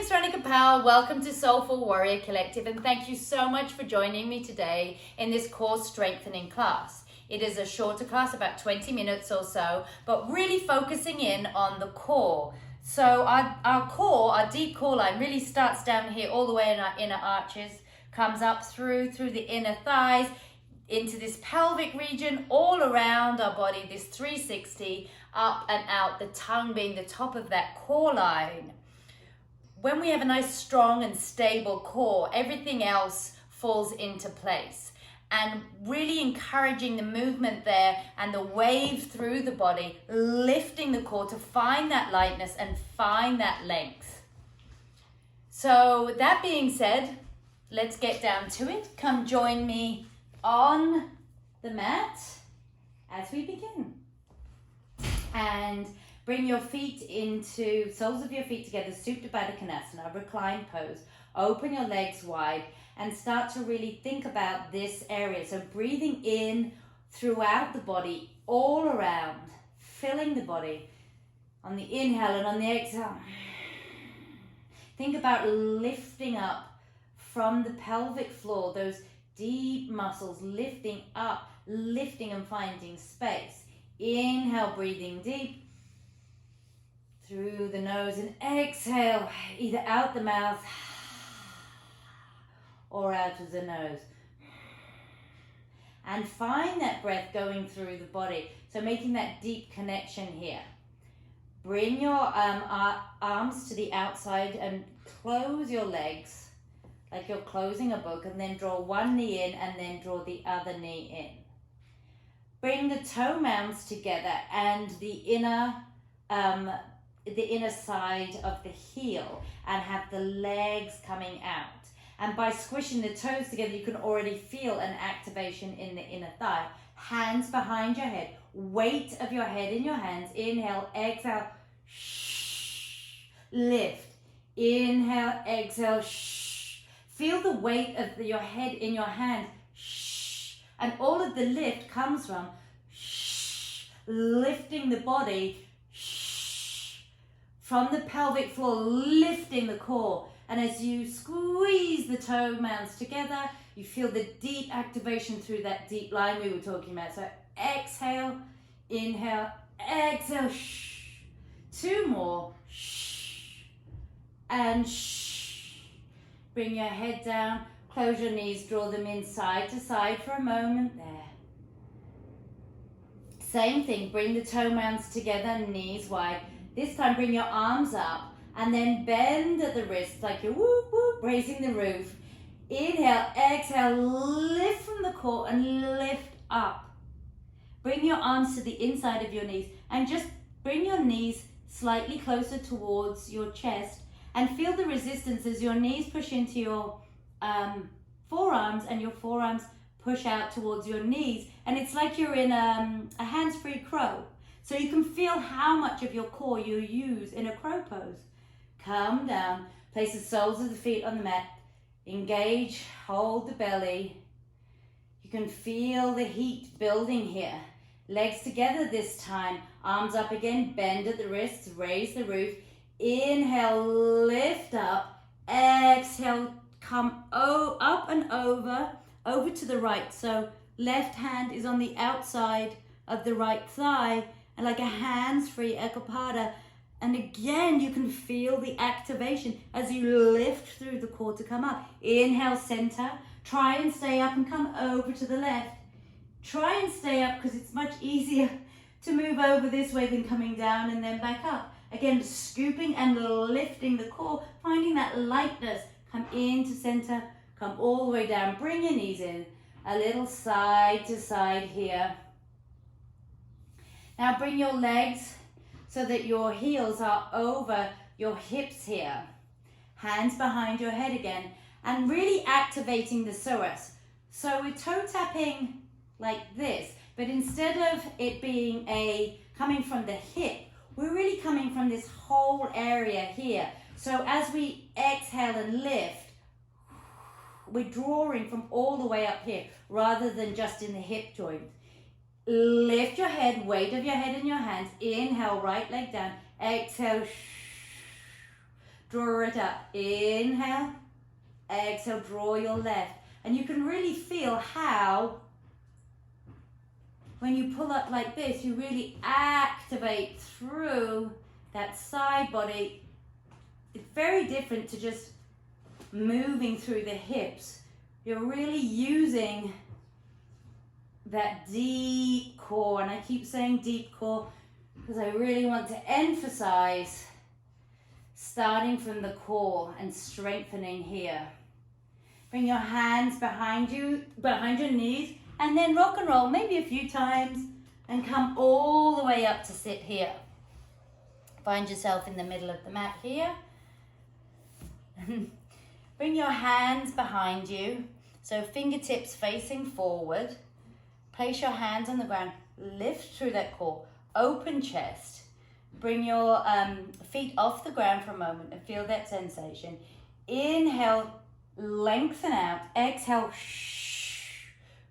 name's Veronica Powell. Welcome to Soulful Warrior Collective, and thank you so much for joining me today in this core strengthening class. It is a shorter class, about 20 minutes or so, but really focusing in on the core. So our core, our deep core line really starts down here all the way in our inner arches, comes up through the inner thighs, into this pelvic region, all around our body, this 360, up and out, the tongue being the top of that core line. When we have a nice strong and stable core, everything else falls into place. And really encouraging the movement there and the wave through the body, lifting the core to find that lightness and find that length. So that being said, let's get down to it. Come join me on the mat as we begin. And bring your feet into, soles of your feet together, Supta Baddha Konasana, reclined pose. Open your legs wide and start to really think about this area. So breathing in throughout the body, all around, filling the body. On the inhale and on the exhale, think about lifting up from the pelvic floor, those deep muscles lifting up, lifting and finding space. Inhale, breathing deep through the nose, and exhale, either out the mouth or out of the nose. And find that breath going through the body. So making that deep connection here. Bring your arms to the outside and close your legs like you're closing a book, and then draw one knee in and then draw the other knee in. Bring the toe mounds together and the inner side of the heel, and have the legs coming out. And by squishing the toes together, you can already feel an activation in the inner thigh. Hands behind your head. Weight of your head in your hands. Inhale, exhale, shh. Lift. Inhale, exhale, shh. Feel the weight of your head in your hands. Shh. And all of the lift comes from shh. Lifting the body. Shh. From the pelvic floor, lifting the core. And as you squeeze the toe mounds together, you feel the deep activation through that deep line we were talking about. So exhale, inhale, exhale, shh. Two more, shh. And shh. Bring your head down, close your knees, draw them in side to side for a moment there. Same thing, bring the toe mounds together, knees wide. This time bring your arms up and then bend at the wrists like you're whoop whoop, raising the roof. Inhale, exhale, lift from the core and lift up. Bring your arms to the inside of your knees and just bring your knees slightly closer towards your chest. And feel the resistance as your knees push into your forearms and your forearms push out towards your knees. And it's like you're in a hands-free crow. So you can feel how much of your core you use in a crow pose. Come down, place the soles of the feet on the mat. Engage, hold the belly. You can feel the heat building here. Legs together this time. Arms up again, bend at the wrists, raise the roof. Inhale, lift up. Exhale, come up and over to the right. So left hand is on the outside of the right thigh, and like a hands-free Ekapada. And again, you can feel the activation as you lift through the core to come up. Inhale, center. Try and stay up and come over to the left. Try and stay up because it's much easier to move over this way than coming down and then back up. Again, scooping and lifting the core, finding that lightness. Come into center, come all the way down. Bring your knees in, a little side to side here. Now bring your legs so that your heels are over your hips here. Hands behind your head again, and really activating the psoas. So we're toe tapping like this, but instead of it being coming from the hip, we're really coming from this whole area here. So as we exhale and lift, we're drawing from all the way up here rather than just in the hip joint. Lift your head, weight of your head in your hands. Inhale, right leg down. Exhale, draw it up. Inhale, exhale, draw your left. And you can really feel how, when you pull up like this, you really activate through that side body. It's very different to just moving through the hips. You're really using that deep core, and I keep saying deep core because I really want to emphasize starting from the core and strengthening here. Bring your hands behind you, behind your knees, and then rock and roll maybe a few times and come all the way up to sit here. Find yourself in the middle of the mat here. Bring your hands behind you, so fingertips facing forward. Place your hands on the ground, lift through that core, open chest. Bring your feet off the ground for a moment and feel that sensation. Inhale, lengthen out. Exhale,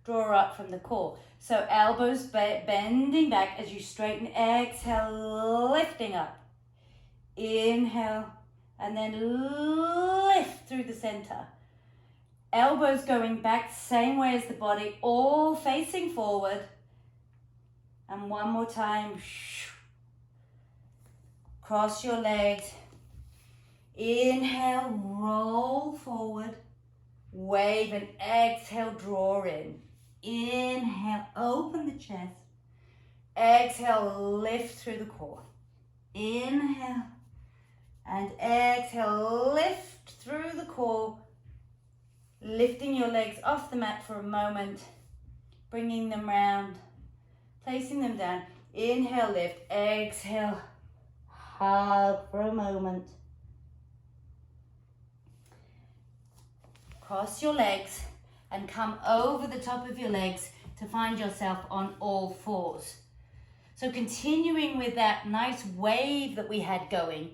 draw up from the core. So elbows bending back as you straighten. Exhale, lifting up. Inhale, and then lift through the center. Elbows going back, same way as the body, all facing forward. And one more time. Cross your legs. Inhale, roll forward. Wave, and exhale, draw in. Inhale, open the chest. Exhale, lift through the core. Inhale, and exhale, lift through the core. Lifting your legs off the mat for a moment, bringing them round, placing them down. Inhale, lift. Exhale, hug for a moment. Cross your legs and come over the top of your legs to find yourself on all fours. So continuing with that nice wave that we had going,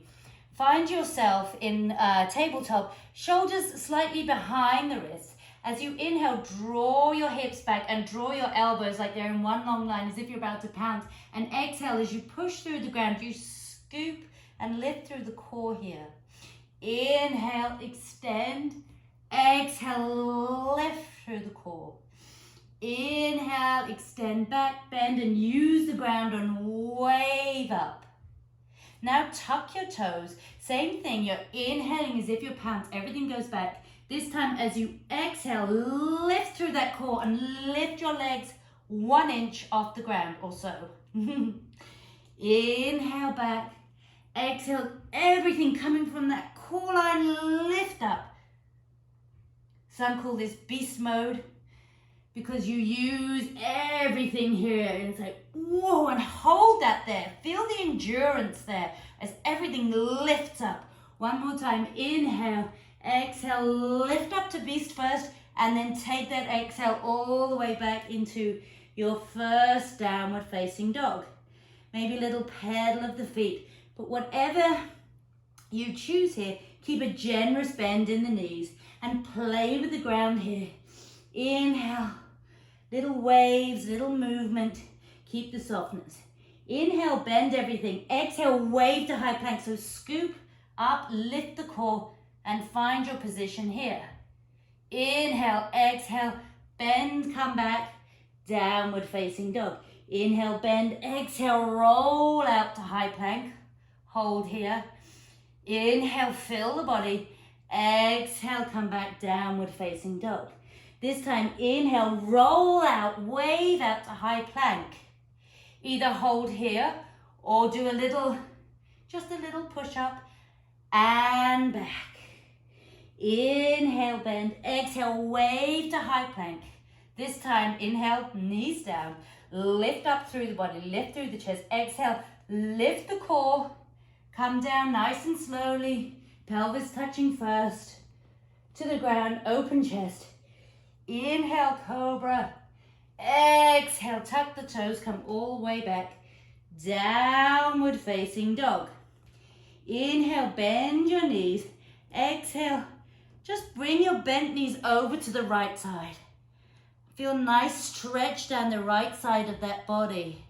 find yourself in tabletop, shoulders slightly behind the wrists. As you inhale, draw your hips back and draw your elbows like they're in one long line as if you're about to pounce. And exhale, as you push through the ground, you scoop and lift through the core here. Inhale, extend. Exhale, lift through the core. Inhale, extend back, bend, and use the ground and wave up. Now tuck your toes. Same thing, you're inhaling as if you pounce. Everything goes back. This time as you exhale, lift through that core and lift your legs 1 inch off the ground or so. Inhale back. Exhale, everything coming from that core line, lift up. Some call this beast mode because you use everything here, and it's like, whoa, and hold that there. Feel the endurance there as everything lifts up. One more time, inhale, exhale, lift up to beast first, and then take that exhale all the way back into your first downward facing dog. Maybe a little pedal of the feet, but whatever you choose here, keep a generous bend in the knees and play with the ground here. Inhale, little waves, little movement, keep the softness. Inhale, bend everything. Exhale, wave to high plank. So scoop up, lift the core, and find your position here. Inhale, exhale, bend, come back, downward facing dog. Inhale, bend, exhale, roll out to high plank. Hold here. Inhale, fill the body. Exhale, come back, downward facing dog. This time, inhale, roll out, wave out to high plank. Either hold here or do just a little push up and back. Inhale, bend, exhale, wave to high plank. This time, inhale, knees down, lift up through the body, lift through the chest. Exhale, lift the core, come down nice and slowly, pelvis touching first to the ground, open chest. Inhale, cobra. Exhale, tuck the toes, come all the way back. Downward facing dog. Inhale, bend your knees. Exhale, just bring your bent knees over to the right side. Feel nice stretch down the right side of that body.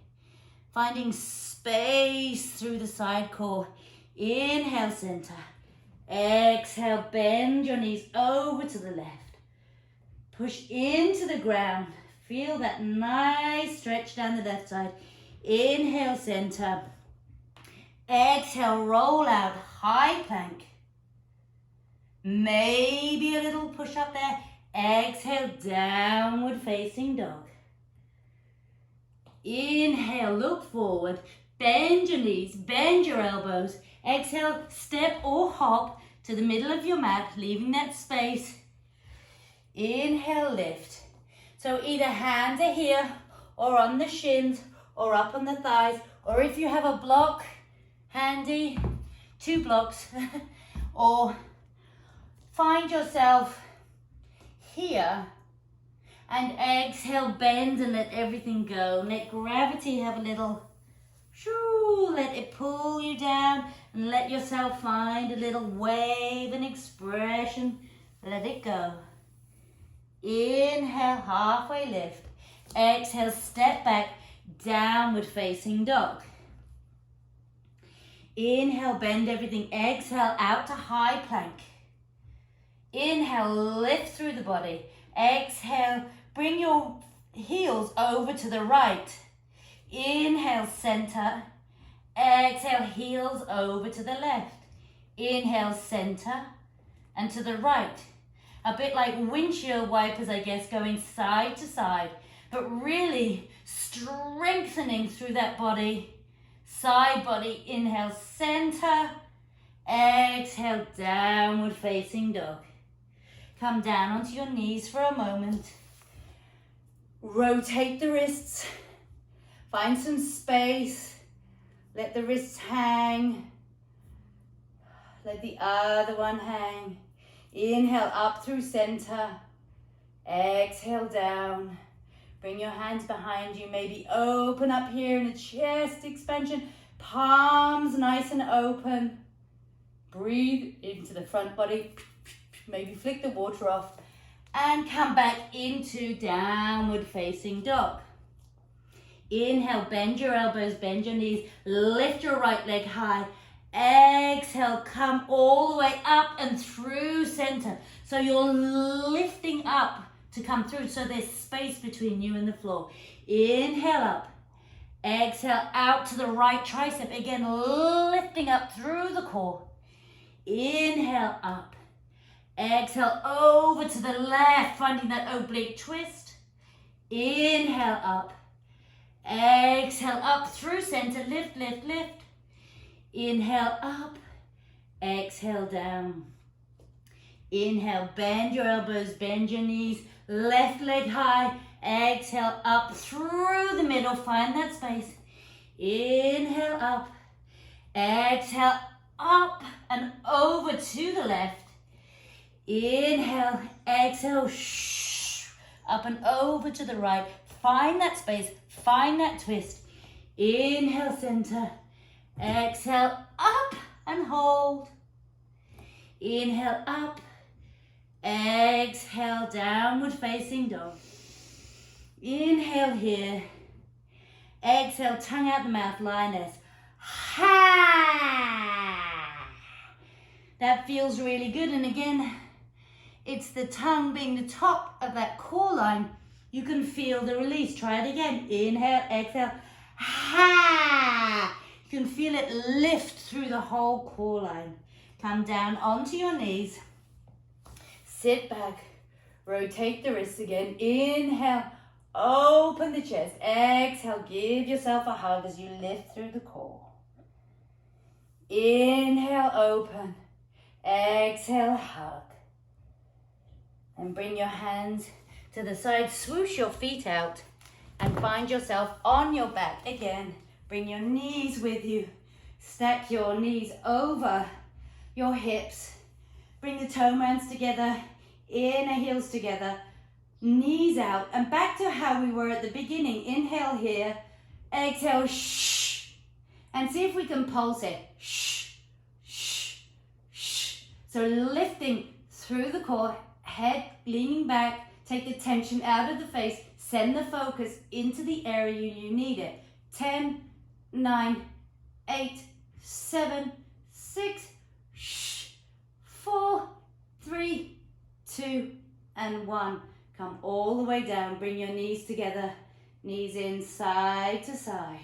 Finding space through the side core. Inhale, center. Exhale, bend your knees over to the left. Push into the ground. Feel that nice stretch down the left side. Inhale, center. Exhale, roll out, high plank. Maybe a little push up there. Exhale, downward facing dog. Inhale, look forward. Bend your knees, bend your elbows. Exhale, step or hop to the middle of your mat, leaving that space. Inhale, lift. So either hands are here or on the shins or up on the thighs, or if you have a block handy, 2 blocks, or find yourself here and exhale, bend and let everything go. Let gravity have a little, shoo, let it pull you down and let yourself find a little wave and expression. Let it go. Inhale, halfway lift. Exhale, step back, downward facing dog. Inhale, bend everything. Exhale, out to high plank. Inhale, lift through the body. Exhale, bring your heels over to the right. Inhale, center. Exhale, heels over to the left. Inhale, center and to the right. A bit like windshield wipers, I guess, going side to side, but really strengthening through that body. Side body, inhale, center. Exhale, downward facing dog. Come down onto your knees for a moment. Rotate the wrists. Find some space. Let the wrists hang. Let the other one hang. Inhale up through center. Exhale down. Bring your hands behind you. Maybe open up here in a chest expansion. Palms nice and open. Breathe into the front body. Maybe flick the water off. And come back into downward facing dog. Inhale, bend your elbows, bend your knees. Lift your right leg high. Exhale, come all the way up and through center. So you're lifting up to come through, so there's space between you and the floor. Inhale up. Exhale out to the right tricep. Again, lifting up through the core. Inhale up. Exhale over to the left, finding that oblique twist. Inhale up. Exhale up through center. Lift, lift, lift. Inhale up. Exhale down. Inhale, bend your elbows, bend your knees. Left leg high. Exhale up through the middle. Find that space. Inhale up. Exhale up and over to the left. Inhale, exhale, shh, up and over to the right. Find that space, find that twist. Inhale, center. Exhale, up and hold. Inhale, up. Exhale, downward facing dog. Inhale here. Exhale, tongue out the mouth, lioness. Ha! That feels really good. And again, it's the tongue being the top of that core line. You can feel the release. Try it again. Inhale, exhale. Ha! You can feel it lift through the whole core line. Come down onto your knees. Sit back. Rotate the wrists again. Inhale. Open the chest. Exhale. Give yourself a hug as you lift through the core. Inhale. Open. Exhale. Hug. And bring your hands to the side. Swoosh your feet out and find yourself on your back again. Bring your knees with you. Stack your knees over your hips. Bring the toe mounds together. Inner heels together. Knees out. And back to how we were at the beginning. Inhale here. Exhale. Shh. And see if we can pulse it. Shh. Shh. Shh. So lifting through the core. Head leaning back. Take the tension out of the face. Send the focus into the area you need it. 10, 9, 8, 7, 6, shh, 2, and 1. Come all the way down. Bring your knees together. Knees in, side to side.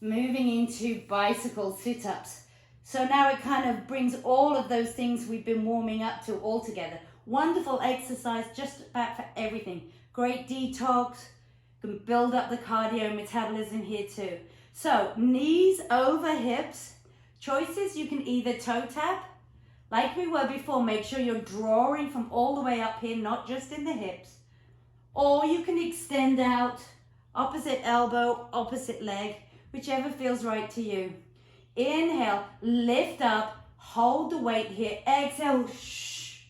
Moving into bicycle sit-ups. So now it kind of brings all of those things we've been warming up to all together. Wonderful exercise just about for everything. Great detox. Can build up the cardio metabolism here too. So knees over hips. Choices, you can either toe tap, like we were before. Make sure you're drawing from all the way up here, not just in the hips. Or you can extend out, opposite elbow, opposite leg, whichever feels right to you. Inhale, lift up, hold the weight here. Exhale, shh.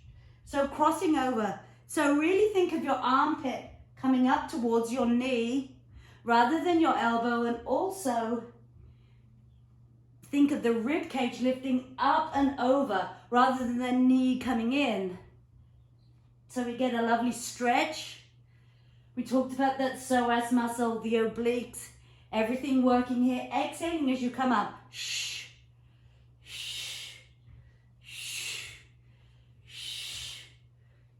So crossing over. So really think of your armpit coming up towards your knee rather than your elbow, and also think of the rib cage lifting up and over rather than the knee coming in. So we get a lovely stretch. We talked about that psoas muscle, the obliques, everything working here. Exhaling as you come up. Shh, shh, shh, shh,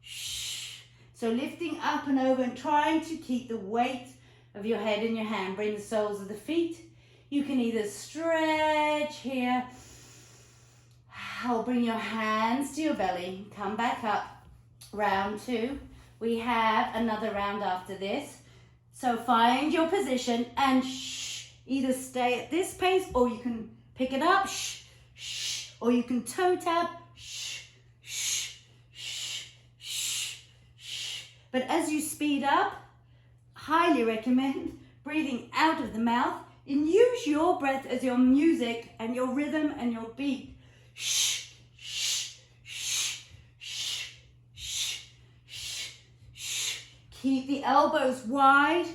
shh. So lifting up and over and trying to keep the weight of your head in your hand. Bring the soles of the feet. You can either stretch here, or bring your hands to your belly. Come back up. Round 2. We have another round after this. So find your position and shh. Either stay at this pace or you can pick it up. Shh, shh. Or you can toe tap. Shh, shh, shh, shh, shh. But as you speed up, highly recommend breathing out of the mouth and use your breath as your music and your rhythm and your beat. Shh, shh, shh, shh, shh, shh, shh. Keep the elbows wide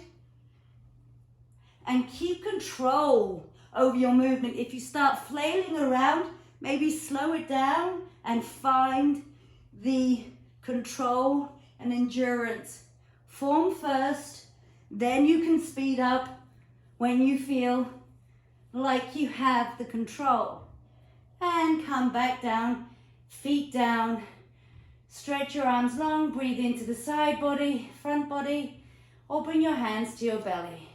and keep control over your movement. If you start flailing around, maybe slow it down and find the control and endurance. Form first, then you can speed up when you feel like you have the control. And come back down, feet down. Stretch your arms long, breathe into the side body, front body, or bring your hands to your belly.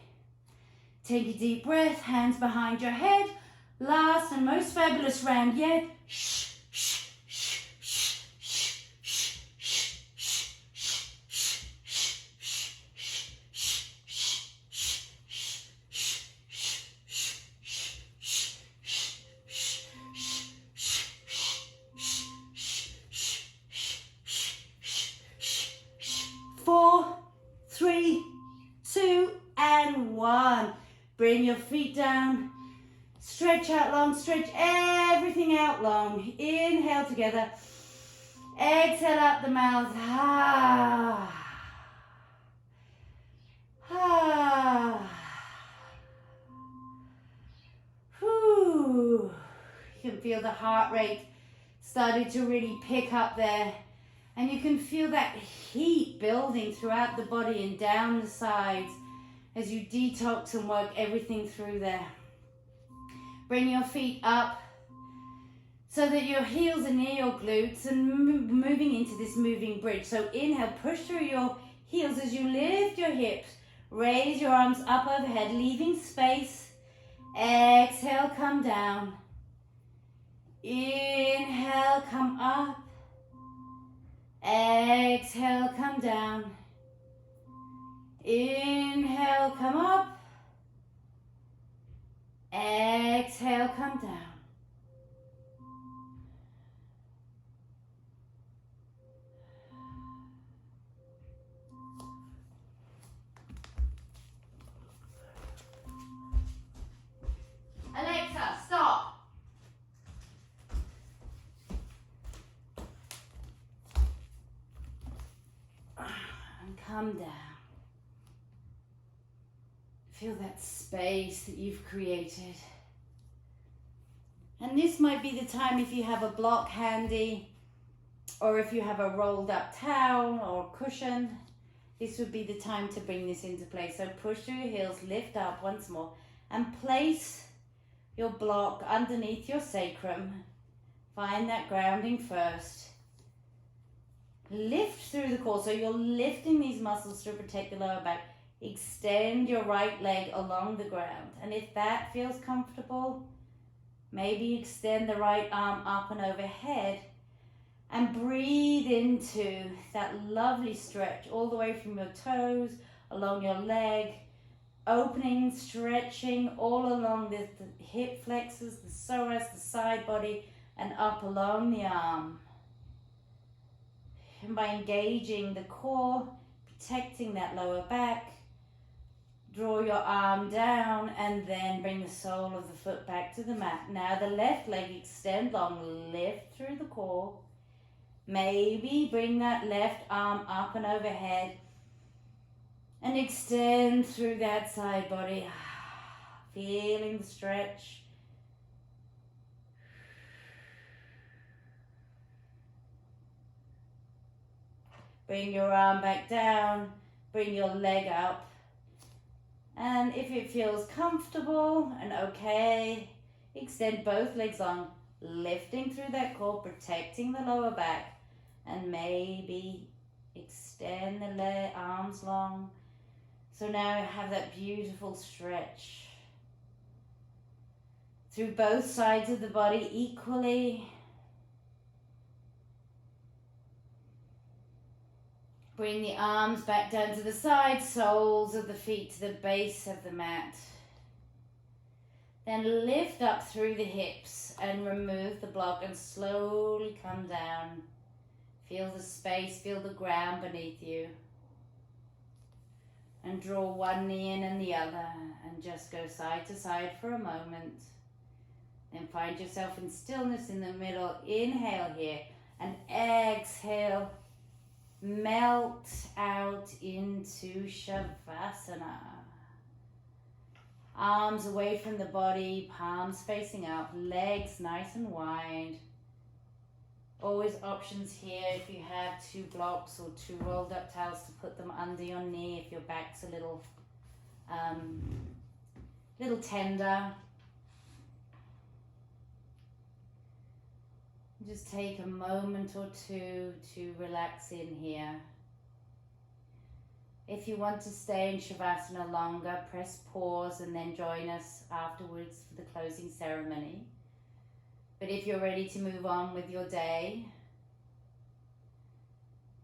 Take a deep breath, hands behind your head. Last and most fabulous round yet. Shh, shh, shh, shh, shh, shh, shh, shh, shh, shh, Four, three, two, and 1. Bring your feet down. Stretch out long. Stretch everything out long. Inhale together. Exhale out the mouth. Ah. Ah. Whew. You can feel the heart rate starting to really pick up there. And you can feel that heat building throughout the body and down the sides as you detox and work everything through there. Bring your feet up so that your heels are near your glutes and moving into this moving bridge. So inhale, push through your heels as you lift your hips. Raise your arms up overhead, leaving space. Exhale, come down. Inhale, come up. Exhale, come down. Inhale, come up. Exhale, come down. Alexa, stop. And come down. Feel that space that you've created. And this might be the time, if you have a block handy, or if you have a rolled up towel or cushion, this would be the time to bring this into place. So push through your heels, lift up once more, and place your block underneath your sacrum. Find that grounding first. Lift through the core. So you're lifting these muscles to protect the lower back. Extend your right leg along the ground. And if that feels comfortable, maybe extend the right arm up and overhead. And breathe into that lovely stretch all the way from your toes, along your leg, opening, stretching all along the hip flexors, the psoas, the side body, and up along the arm. And by engaging the core, protecting that lower back, draw your arm down and then bring the sole of the foot back to the mat. Now the left leg extend long, lift through the core. Maybe bring that left arm up and overhead and extend through that side body. Feeling the stretch. Bring your arm back down, bring your leg up. And if it feels comfortable and okay, extend both legs long, lifting through that core, protecting the lower back. And maybe extend the arms long. So now have that beautiful stretch through both sides of the body equally. Bring the arms back down to the side, soles of the feet to the base of the mat. Then lift up through the hips and remove the block and slowly come down. Feel the space, feel the ground beneath you. And draw one knee in and the other and just go side to side for a moment. Then find yourself in stillness in the middle. Inhale here and exhale. Melt out into Shavasana. Arms away from the body, palms facing up, legs nice and wide. Always options here if you have 2 blocks or 2 rolled up towels to put them under your knee if your back's a little tender. Just take a moment or two to relax in here. If you want to stay in Shavasana longer, press pause and then join us afterwards for the closing ceremony. But if you're ready to move on with your day,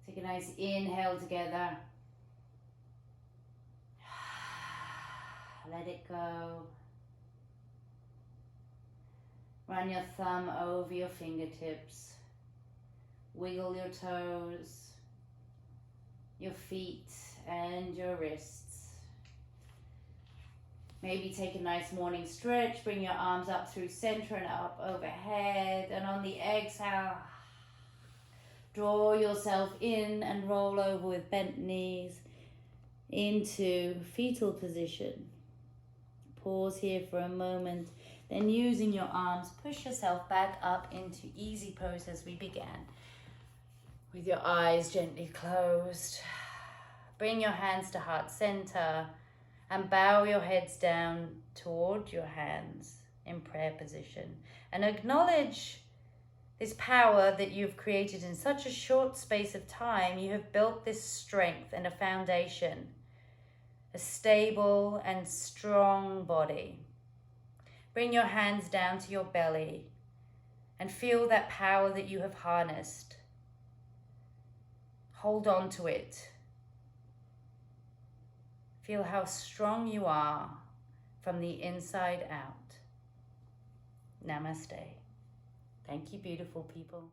take a nice inhale together. Let it go. Run your thumb over your fingertips. Wiggle your toes, your feet and your wrists. Maybe take a nice morning stretch. Bring your arms up through center and up overhead. And on the exhale, draw yourself in and roll over with bent knees into fetal position. Pause here for a moment. Then using your arms, push yourself back up into easy pose as we began. With your eyes gently closed. Bring your hands to heart center and bow your heads down toward your hands in prayer position. And acknowledge this power that you've created in such a short space of time. You have built this strength and a foundation, a stable and strong body. Bring your hands down to your belly and feel that power that you have harnessed. Hold on to it. Feel how strong you are from the inside out. Namaste. Thank you, beautiful people.